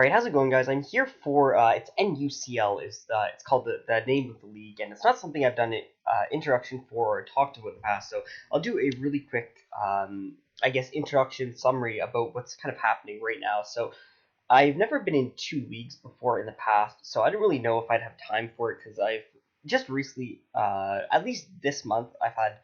Alright, how's it going, guys? I'm here for it's NUCL is it's called the name of the league, and it's not something I've done introduction for or talked about in the past. So I'll do a really quick, I guess, introduction summary about what's kind of happening right now. So I've never been in two leagues before in the past, so I didn't really know if I'd have time for it because I've just recently, at least this month, I've had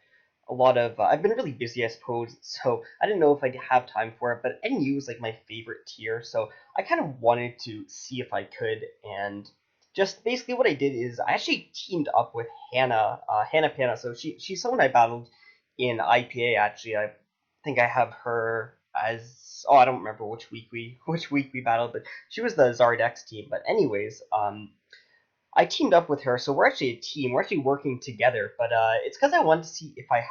a lot of. I've been really busy, I suppose, so I didn't know if I'd have time for it. But NU is like my favorite tier, so I kind of wanted to see if I could, and just basically what I did is I actually teamed up with Hannapanne. So she's someone I battled in IPA. Actually, I think I have her as I don't remember which week we battled, but she was the Zardex team. But anyways, I teamed up with her, so we're actually a team. We're actually working together. But it's because I wanted to see if I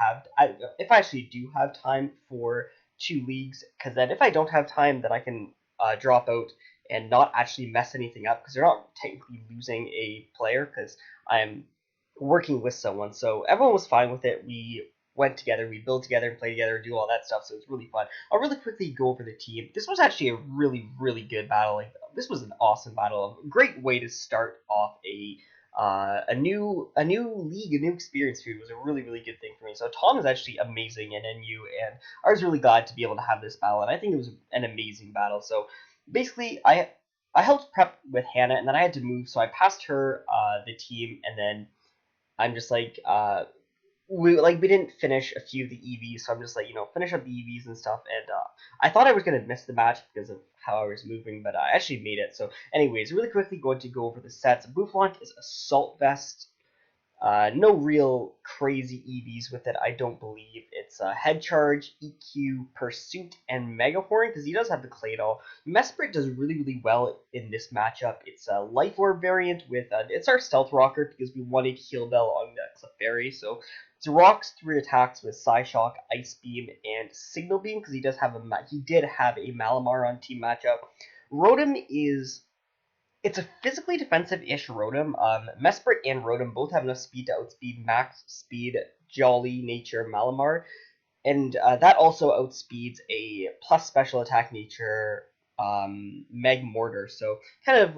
actually do have time for two leagues. Because then if I don't have time, then I can drop out and not actually mess anything up. Because they're not technically losing a player because I'm working with someone. So everyone was fine with it. We went together, we build together and play together and do all that stuff. So it's really fun. I'll really quickly go over the team. This was actually a really, really good battle. Like, this was an awesome battle. A great way to start off a new league, a new experience for you. It was a really, really good thing for me. So Tom is actually amazing in NU, and I was really glad to be able to have this battle, and I think it was an amazing battle. So basically, I helped prep with Hannah, and then I had to move, so I passed her the team, and then I'm just like we didn't finish a few of the EVs, so I'm just like finish up the EVs and stuff. And I thought I was gonna miss the match because of how I was moving, but I actually made it. So, anyways, really quickly going to go over the sets. Boufflant is Assault Vest. No real crazy EVs with it, I don't believe. It's Head Charge, EQ, Pursuit, and Mega Horn, because he does have the Claydol. Mesprit does really, really well in this matchup. It's a Life Orb variant with, it's our Stealth Rocker, because we wanted Heal Bell on the Clefairy, so it rocks 3 attacks with Psyshock, Ice Beam, and Signal Beam, because he did have a Malamar on team matchup. Rotom is it's a physically defensive-ish Rotom. Mesprit and Rotom both have enough speed to outspeed Max Speed, Jolly, Nature, Malamar, and that also outspeeds a plus special attack Nature Meg Mortar. So kind of,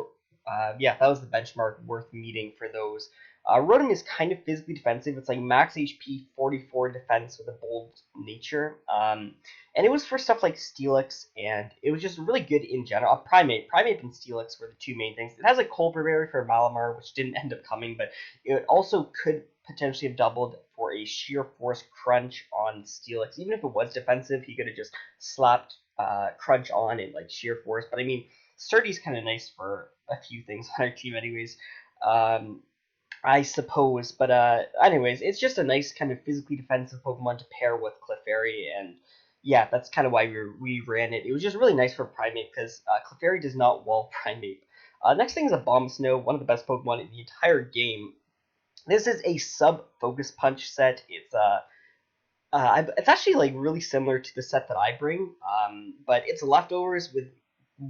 yeah, that was the benchmark worth meeting for those. Rotom is kind of physically defensive. It's like max HP, 44 defense with a bold nature. And it was for stuff like Steelix, and it was just really good in general. Primate and Steelix were the two main things. It has a Colbur Berry for Malamar, which didn't end up coming, but it also could potentially have doubled for a Sheer Force Crunch on Steelix. Even if it was defensive, he could have just slapped Crunch on and like Sheer Force. But I mean, Sturdy's kind of nice for a few things on our team, anyways. I suppose, but anyways, it's just a nice kind of physically defensive Pokemon to pair with Clefairy, and yeah, that's kind of why we ran it. It was just really nice for Primate because Clefairy does not wall Primate. Next thing is a Bomb Snow, one of the best Pokemon in the entire game. This is a sub-Focus Punch set. It's actually like really similar to the set that I bring, but it's leftovers with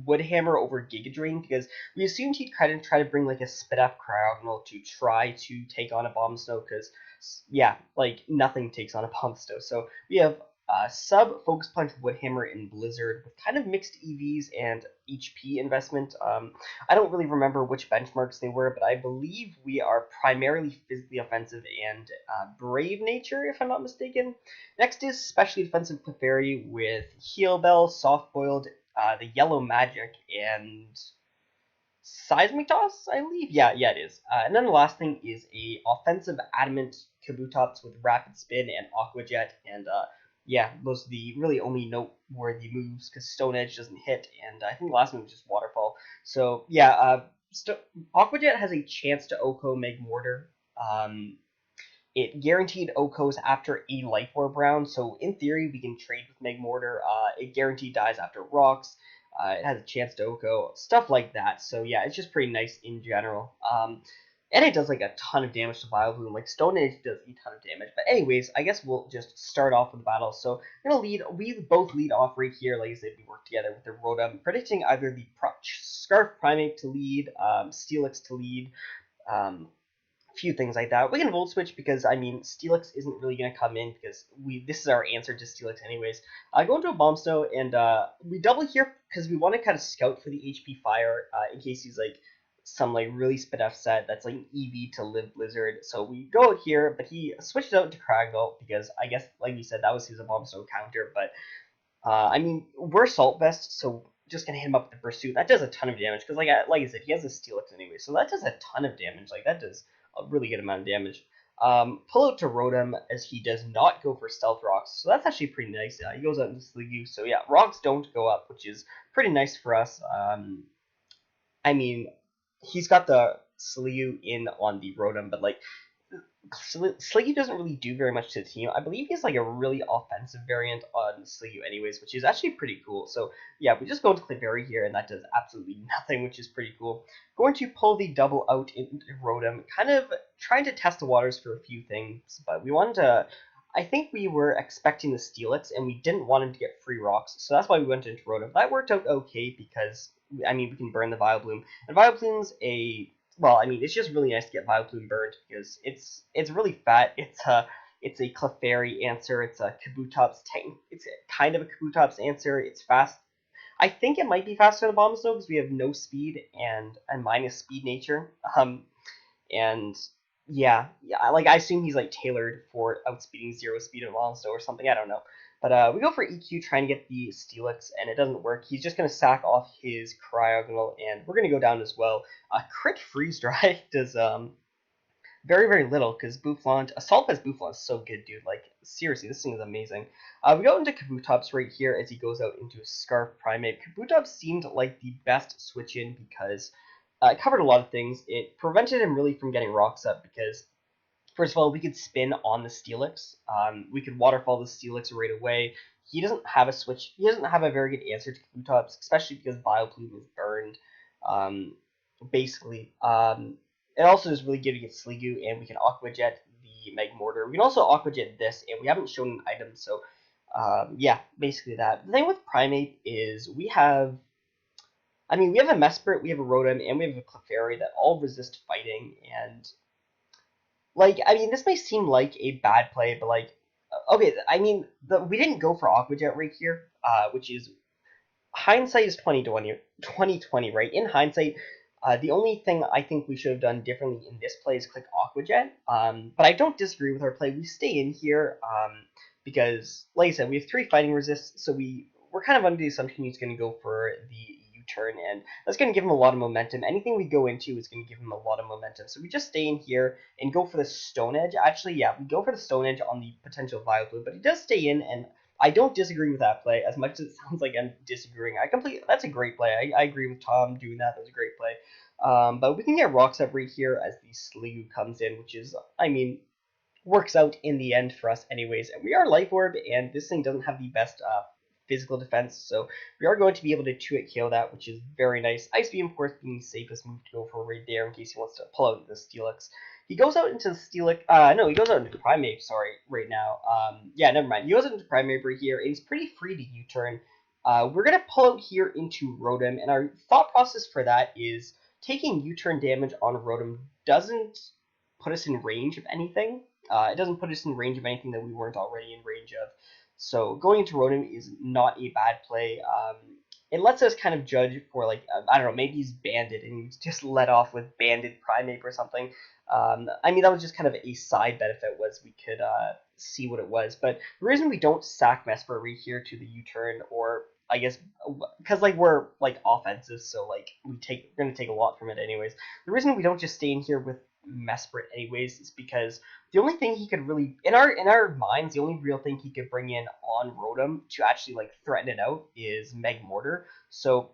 Woodhammer over Giga Drain because we assumed he'd try to bring like a Spit F Cryogonal to try to take on a Bomb Snow because yeah, like nothing takes on a Bomb Snow. So we have sub Focus Punch Woodhammer in Blizzard with kind of mixed EVs and HP investment. I don't really remember which benchmarks they were, but I believe we are primarily physically offensive and Brave Nature, if I'm not mistaken. Next is Specially Defensive Clefairy with Heal Bell, Soft Boiled, the Yellow Magic, and Seismic Toss, I believe. Yeah, it is. And then the last thing is a offensive Adamant Kabutops with Rapid Spin and Aqua Jet, and yeah, those are the really only noteworthy moves because Stone Edge doesn't hit, and I think the last one was just Waterfall. So yeah, Aqua Jet has a chance to OHKO Meg Mortar. It guaranteed OHKOs after a Life Orb round, so in theory we can trade with Meg Mortar. It guaranteed dies after rocks. It has a chance to OHKO, stuff like that. So yeah, it's just pretty nice in general. And it does like a ton of damage to Vileplume. Like Stone Edge does a ton of damage. But anyways, I guess we'll just start off with the battle. So we both lead off right here. Like I said, we work together with the Rotom, predicting either the Scarf Primate to lead, Steelix to lead, few things like that. We can Volt Switch because, I mean, Steelix isn't really going to come in because this is our answer to Steelix anyways. I go into a Bomb Snow, and we double here because we want to kind of scout for the HP Fire in case he's like some like really spit F set that's like an EV to Live Blizzard. So we go out here, but he switched out to Craggle because I guess, like you said, that was his Bomb Snow counter. But I mean, we're Salt Vest, so just gonna hit him up with the Pursuit. That does a ton of damage because, like I said, he has a Steelix anyway, so that does a ton of damage. Like that does a really good amount of damage. Pull out to Rotom as he does not go for Stealth Rocks, so that's actually pretty nice. He goes out into Sliggoo, so yeah, Rocks don't go up, which is pretty nice for us. I mean, he's got the Sliggoo in on the Rotom, but like Sliggoo doesn't really do very much to the team. I believe he's like a really offensive variant on Sliggoo anyways, which is actually pretty cool. So yeah, we just go into Clefairy here, and that does absolutely nothing, which is pretty cool. Going to pull the double out into Rotom, kind of trying to test the waters for a few things, but we wanted to... I think we were expecting the Steelix, and we didn't want him to get free rocks, so that's why we went into Rotom. That worked out okay because, I mean, we can burn the Vileplume, and Vileplume's a... Well, I mean, it's just really nice to get Vileplume burned because it's really fat. It's a Clefairy answer. It's a Kabutops tank. It's kind of a Kabutops answer. It's fast. I think it might be faster than Bomb Snow because we have no speed and minus speed nature. And yeah, like I assume he's like tailored for outspeeding 0 speed of Bomb Snow or something. I don't know. But we go for EQ trying to get the Steelix, and it doesn't work. He's just going to sack off his Cryogonal, and we're going to go down as well. Crit Freeze Dry does very, very little, because Bouffalant, Assault Vest Bouffalant is so good, dude. Like, seriously, this thing is amazing. We go into Kabutops right here as he goes out into Scarf Primate. Kabutops seemed like the best switch-in because it covered a lot of things. It prevented him really from getting rocks up because... First of all, we could spin on the Steelix. We could waterfall the Steelix right away. He doesn't have a switch. He doesn't have a very good answer to Kabutops, especially because Vileplume is burned. Basically, it also is really good against Sliggoo, and we can Aqua Jet the Magmortar. We can also Aqua Jet this, and we haven't shown an item, so yeah, basically that. The thing with Primate is we have... I mean, we have a Mesprit, we have a Rotom, and we have a Clefairy that all resist fighting, and... Like, I mean, this may seem like a bad play, but, like, okay, I mean, we didn't go for Aqua Jet right here, which is, hindsight is 2020, right? In hindsight, the only thing I think we should have done differently in this play is click Aqua Jet, but I don't disagree with our play. We stay in here, because, like I said, we have 3 fighting resists, so we're kind of under the assumption he's going to go for the turn, and that's going to give him a lot of momentum. Anything we go into is going to give him a lot of momentum. So we just stay in here and go for the Stone Edge. Actually, yeah, we go for the Stone Edge on the potential Vileplume, but he does stay in, and I don't disagree with that play as much as it sounds like I'm disagreeing. That's a great play. I agree with Tom doing that. That was a great play. But we can get Rocks up right here as the Sliggoo comes in, which is, I mean, works out in the end for us anyways. And we are Life Orb, and this thing doesn't have the best physical defense, so we are going to be able to 2-hit KO that, which is very nice. Ice Beam, of course, being the safest move to go for right there in case he wants to pull out the Steelix. He goes out into the Steelix, no, he goes out into Primate, sorry, right now. Yeah, never mind. He goes out into Primate right here, and he's pretty free to U-turn. We're going to pull out here into Rotom, and our thought process for that is taking U-turn damage on Rotom doesn't put us in range of anything. It doesn't put us in range of anything that we weren't already in range of. So going into Rotom is not a bad play. It lets us kind of judge for, like, I don't know, maybe he's banded and he's just let off with banded Primate or something. I mean, that was just kind of a side benefit, was we could see what it was. But the reason we don't sack Mesprit right here to the U-turn, or I guess because like we're like offensive, so like we're gonna take a lot from it anyways. The reason we don't just stay in here with Mesprit anyways is because the only thing he could really, in our minds, the only real thing he could bring in on Rotom to actually like threaten it out is Magmortar. So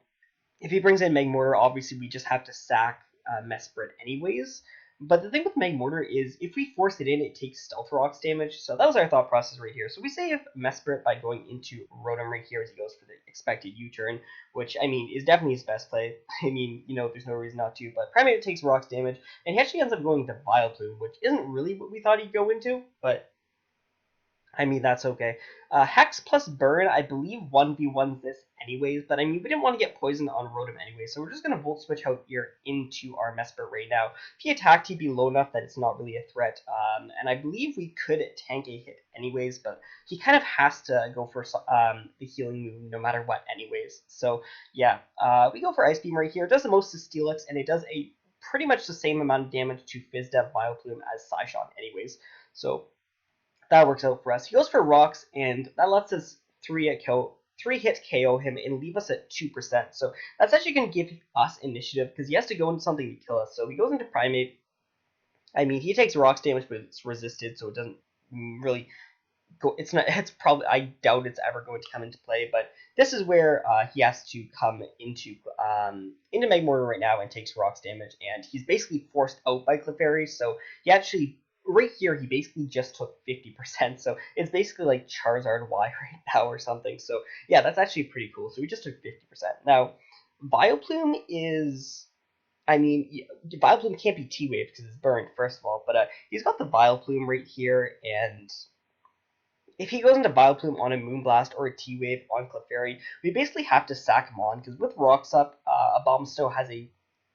if he brings in Magmortar, obviously we just have to sack Mesprit anyways. But the thing with Magmortar is if we force it in, it takes Stealth Rocks damage. So that was our thought process right here. So we save Mesprit by going into Rotom right here as he goes for the expected U-turn, which, I mean, is definitely his best play. I mean, you know, there's no reason not to. But Primate takes Rocks damage, and he actually ends up going to Vileplume, which isn't really what we thought he'd go into. But I mean, that's okay. Hex plus Burn, I believe 1v1s this anyways, but I mean, we didn't want to get poisoned on Rotom anyway, so we're just going to Volt Switch out here into our Mesper right now. If he attacked, he'd be low enough that it's not really a threat, and I believe we could tank a hit anyways, but he kind of has to go for the healing move no matter what anyways. So, yeah, we go for Ice Beam right here. It does the most to Steelix, and it does a pretty much the same amount of damage to Fizdev Vileplume as Psyshock anyways. So that works out for us. He goes for rocks, and that lets us three hit KO him and leave us at 2%. So that's actually going to give us initiative because he has to go into something to kill us. So he goes into Primate. I mean, he takes rocks damage, but it's resisted, so it doesn't really go. It's not. It's probably. I doubt it's ever going to come into play. But this is where he has to come into Magmortar right now and takes rocks damage, and he's basically forced out by Clefairy. So he actually right here he basically just took 50%. So it's basically like Charizard Y right now or something. So yeah, that's actually pretty cool. So we just took 50%. Now, Vileplume is. I mean, Vileplume can't be T-Wave because it's burned, first of all, but he's got the Vileplume right here, and if he goes into Vileplume on a Moonblast or a T-Wave on Clefairy, we basically have to sack him on, because with Rocks up, a Bomb Snow has a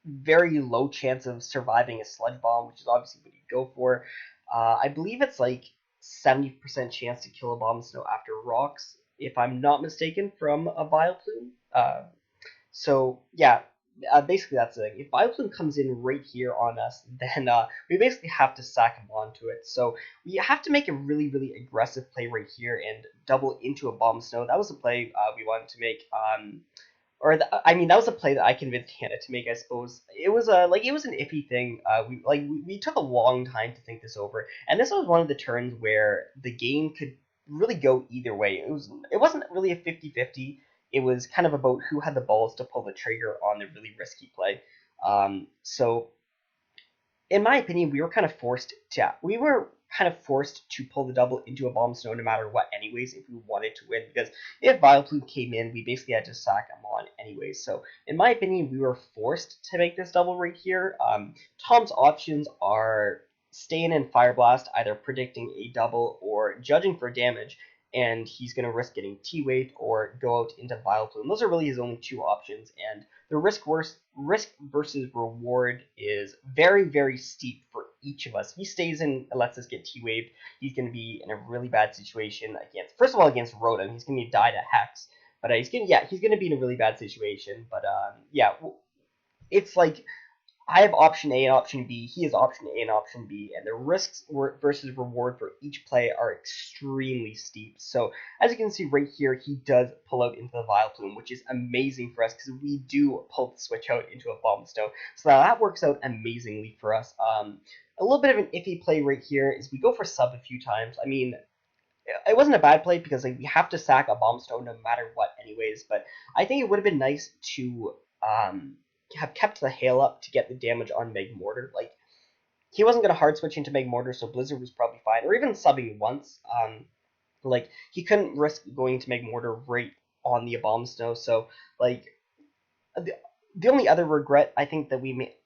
very low chance of surviving a Sludge Bomb, which is obviously what you go for. I believe it's like 70% chance to kill a Bomb Snow after Rocks, if I'm not mistaken, from a Vileplume. So yeah, basically that's the thing. If Vileplume comes in right here on us, then we basically have to sack him onto it. So we have to make a really, really aggressive play right here and double into a Bomb Snow. That was the play we wanted to make. I mean, that was a play that I convinced Hannah to make. I suppose it was it was an iffy thing. We took a long time to think this over, and this was one of the turns where the game could really go either way. It wasn't really a 50-50. It was kind of about who had the balls to pull the trigger on the really risky play. So in my opinion, we were kind of forced to pull the double into a Bomb Snow no matter what anyways if we wanted to win, because if Vileplume came in, we basically had to sack him on anyways. So in my opinion, we were forced to make this double right here. Tom's options are staying in Fire Blast, either predicting a double or judging for damage, and he's going to risk getting T-Waved or go out into Vileplume. Those are really his only two options, and the risk versus reward is very, very steep for each of us. If he stays in and lets us get T-Waved, he's going to be in a really bad situation first of all, against Rotom. He's going to die to Hex, but he's going to be in a really bad situation. But yeah, it's like I have option A and option B. He has option A and option B, and the risks versus reward for each play are extremely steep. So as you can see right here, he does pull out into the Vileplume, which is amazing for us because we do pull the switch out into a Bomb Snow. So now that works out amazingly for us. A little bit of an iffy play right here is we go for sub a few times. I mean, it wasn't a bad play because we have to sack a Bomb Snow no matter what anyways, but I think it would have been nice to have kept the hail up to get the damage on Magmortar. Like, he wasn't going to hard switch into Magmortar, so Blizzard was probably fine, or even subbing once. Like, he couldn't risk going to Magmortar right on the Bomb Snow, so, like, the only other regret I think that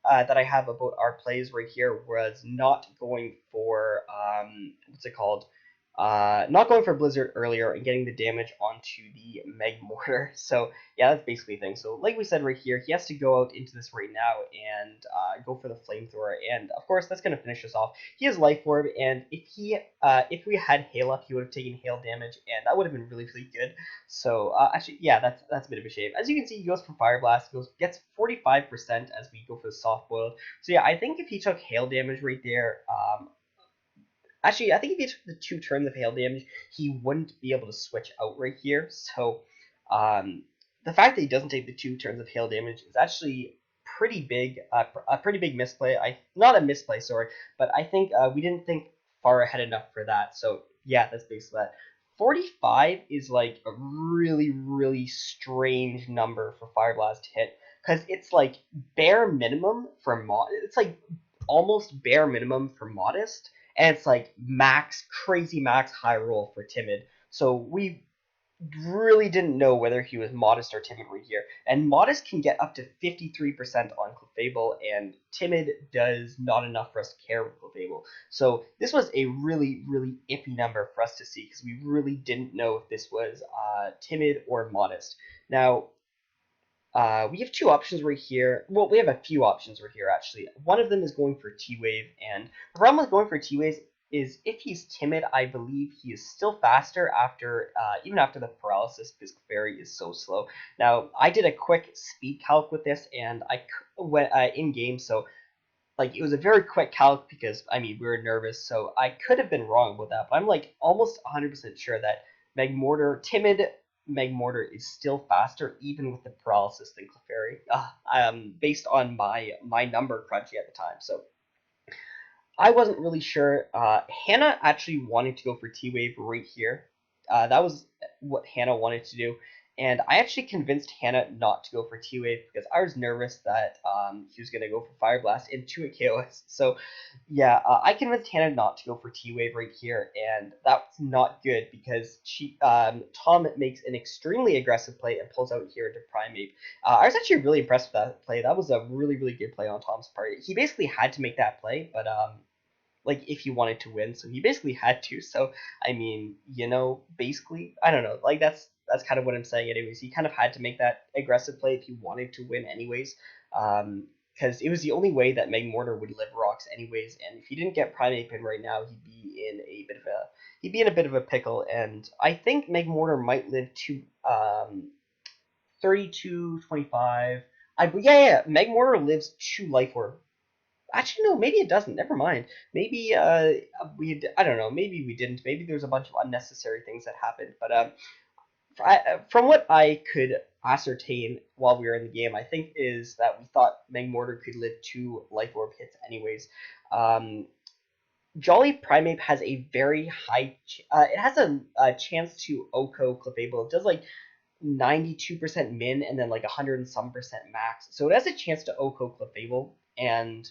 that I have about our plays right here was not going for what's it called? Not going for Blizzard earlier and getting the damage onto the Magmortar. So yeah, that's basically the thing. So like we said right here, he has to go out into this right now and go for the Flamethrower, and of course that's going to finish us off. He has Life Orb, and if we had Hail up, he would have taken Hail damage, and that would have been really, really good. So actually, yeah, that's a bit of a shame. As you can see, he goes for Fire Blast, gets 45% as we go for the Soft Boiled. So yeah, I think if he took Hail damage right there, actually, I think if he took the 2 turns of hail damage, he wouldn't be able to switch out right here. So, the fact that he doesn't take the 2 turns of hail damage is actually pretty big, a pretty big misplay. Not a misplay, sorry, but I think we didn't think far ahead enough for that. So, yeah, that's basically that. 45 is like a really, really strange number for Fire Blast to hit, because it's like bare minimum for it's like almost bare minimum for Modest, and it's like crazy max high roll for Timid. So we really didn't know whether he was modest or timid right here. And modest can get up to 53% on Clefable, and timid does not enough for us to care with Clefable. So this was a really, really iffy number for us to see because we really didn't know if this was timid or modest. Now, we have two options right here. Well, we have a few options right here, actually. One of them is going for T-Wave, and the problem with going for T-Wave is if he's timid, I believe he is still faster after, even after the paralysis, because Fairy is so slow. Now, I did a quick speed calc with this, and I went in game, so like it was a very quick calc because I mean we were nervous, so I could have been wrong with that, but I'm like almost 100% sure that timid Magmortar is still faster even with the paralysis than Clefairy, based on my number crunchy at the time. So I wasn't really sure. Hannah actually wanted to go for T-Wave right here. That was what Hannah wanted to do. And I actually convinced Hannah not to go for T-Wave because I was nervous that he was going to go for Fire Blast into a KOS. So, yeah, I convinced Hannah not to go for T-Wave right here. And that's not good because Tom makes an extremely aggressive play and pulls out here into Primeape. I was actually really impressed with that play. That was a really, really good play on Tom's part. He basically had to make that play, but like if he wanted to win, so he basically had to. So I mean, basically, I don't know. Like that's kind of what I'm saying. Anyways, he kind of had to make that aggressive play if he wanted to win, anyways. Because it was the only way that Magmortar would live rocks, anyways. And if he didn't get Primeape in right now, he'd be in a bit of a pickle. And I think Magmortar might live to 32-25. Yeah. Magmortar lives to Life Orb. Actually, no, maybe it doesn't. Never mind. Maybe I don't know. Maybe we didn't. Maybe there's a bunch of unnecessary things that happened. But from what I could ascertain while we were in the game, I think is that we thought Magmortar could live 2 Life Orb hits anyways. Jolly Primeape has a very high. It has a chance to OHKO Clefable. It does like 92% min and then like 100 and some percent max. So it has a chance to OHKO Clefable, and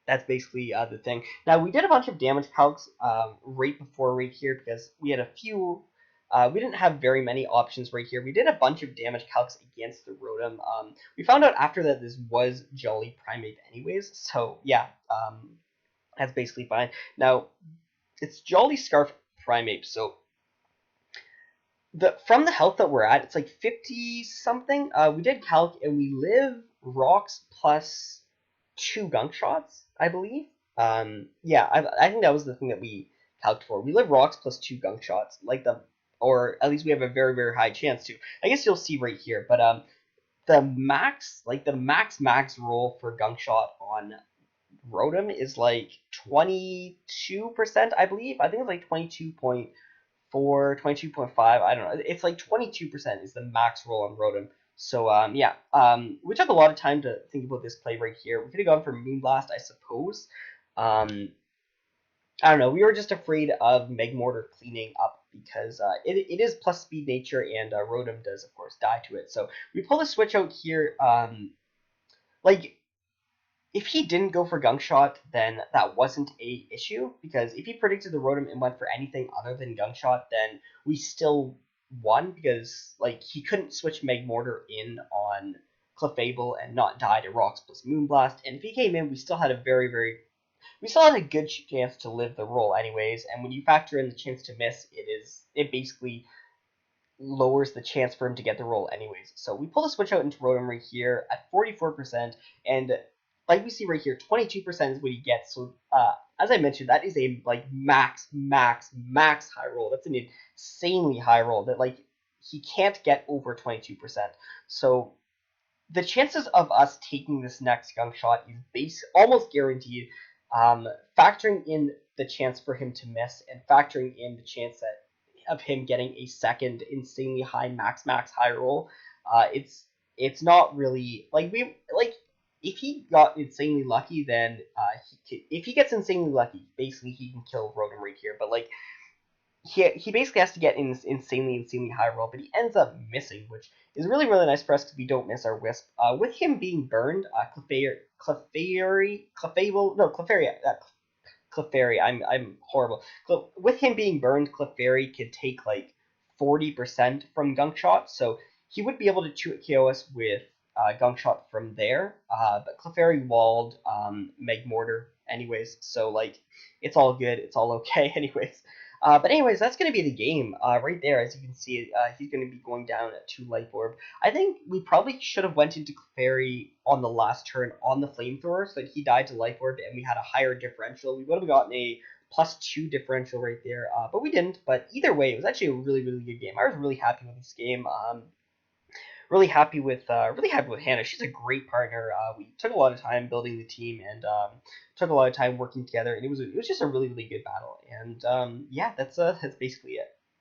that's basically the thing. Now, we did a bunch of damage calcs right before right here because we had a few. We didn't have very many options right here. We did a bunch of damage calcs against the Rotom. We found out after that this was Jolly Primeape anyways, so yeah, that's basically fine. Now, it's Jolly Scarf Primeape, so from the health that we're at, it's like 50 something. We did calc and we live rocks plus 2 gunk shots, I believe. Yeah, I think that was the thing that we calculated for. We live rocks plus 2 gunk shots, or at least we have a very, very high chance to. I guess you'll see right here, but the max roll for gunk shot on Rotom is like 22%, I believe. I think it's like 22.4, 22.5. I don't know. It's like 22% is the max roll on Rotom. So yeah, we took a lot of time to think about this play right here. We could have gone for Moonblast, I suppose. I don't know. We were just afraid of Magmortar cleaning up because it is plus speed nature, and Rotom does, of course, die to it. So we pull the switch out here. Like, if he didn't go for Gunk Shot, then that wasn't a issue, because if he predicted the Rotom and went for anything other than Gunk Shot, then we still won, because like he couldn't switch Magmortar in on Clefable and not die to Rocks plus Moonblast, and if he came in, we still had a good chance to live the roll anyways, and when you factor in the chance to miss, it basically lowers the chance for him to get the roll anyways. So we pull the switch out into Rotom right here at 44%, and like we see right here, 22% is what he gets. So as I mentioned, that is a like max high roll. That's an insanely high roll that like he can't get over 22%. So the chances of us taking this next Gunk Shot is almost guaranteed. Factoring in the chance for him to miss and factoring in the chance of him getting a second insanely high max high roll, it's not really like if he got insanely lucky, then if he gets insanely lucky, basically he can kill Rotom right here. But like he basically has to get an insanely high roll, but he ends up missing, which is really nice for us because we don't miss our Wisp. With him being burned, Clefairy, I'm horrible. With him being burned, Clefairy could take like 40% from gunk shot, so he would be able to KO us with gunk shot from there. But Clefairy walled Meg Mortar anyways, so like it's all good, it's all okay anyways. But anyways, that's going to be the game right there. As you can see, he's going to be going down at 2 Life Orb. I think we probably should have went into Clefairy on the last turn on the Flamethrower so that he died to Life Orb and we had a higher differential. We would have gotten a +2 differential right there, but we didn't. But either way, it was actually a really, really good game. I was really happy with this game. Really happy with Hannah. She's a great partner. We took a lot of time building the team and took a lot of time working together, and it was just a really, really good battle. And yeah, that's basically it.